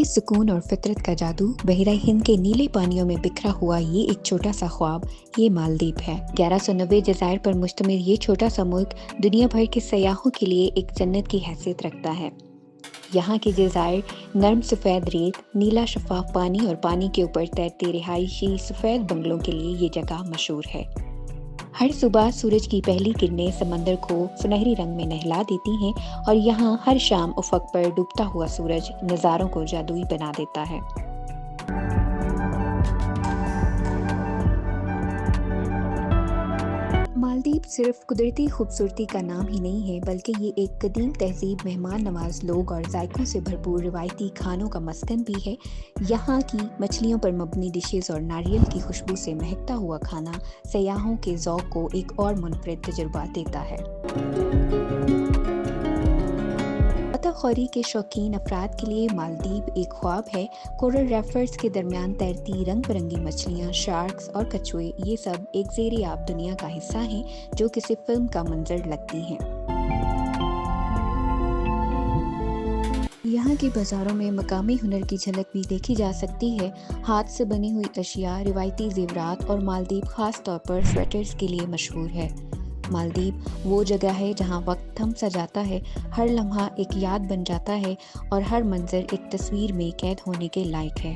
सुकून और फितरत का जादू, बहरा हिंद के नीले पानियों में बिखरा हुआ ये एक छोटा सा ख्वाब, ये मालदीव है। 1190 जज़ायर पर मुश्तमिल ये छोटा सा मुल्क दुनिया भर के सयाहों के लिए एक जन्नत की हैसियत रखता है। यहाँ के जज़ायर नर्म सफ़ेद रेत, नीला शफाफ पानी और पानी के ऊपर तैरते रिहायशी सफ़ेद बंगलों के लिए ये जगह मशहूर है। हर सुबह सूरज की पहली किरणें समंदर को सुनहरी रंग में नहला देती हैं और यहाँ हर शाम उफक पर डूबता हुआ सूरज नज़ारों को जादुई बना देता है। मालदीव सिर्फ कुदरती खूबसूरती का नाम ही नहीं है, बल्कि ये एक कदीम तहजीब, मेहमान नवाज लोग और जायकों से भरपूर रिवायती खानों का मस्कन भी है। यहाँ की मछलियों पर मबनी डिशेस और नारियल की खुशबू से महकता हुआ खाना सयाहों के ज़ौक़ को एक और मुनफरिद तजुर्बा देता है। खौरी के शौकीन अफराद के लिए मालदीव एक ख्वाब है। कोरल रेफर्स के दरमियान तैरती रंग बिरंगी मछलियाँ, शार्क्स और कछुए, ये सब एक ज़ेरे आब दुनिया का हिस्सा हैं जो किसी फिल्म का मंजर लगती हैं। यहाँ के बाज़ारों में मकामी हुनर की झलक भी देखी जा सकती है। हाथ से बनी हुई अशिया, रिवायती ज़ेवरात और मालदीव ख़ास तौर पर स्वेटर्स के लिए मशहूर है। मालदीव वो जगह है जहाँ वक्त थम सा जाता है, हर लम्हा एक याद बन जाता है और हर मंजर एक तस्वीर में कैद होने के लायक है।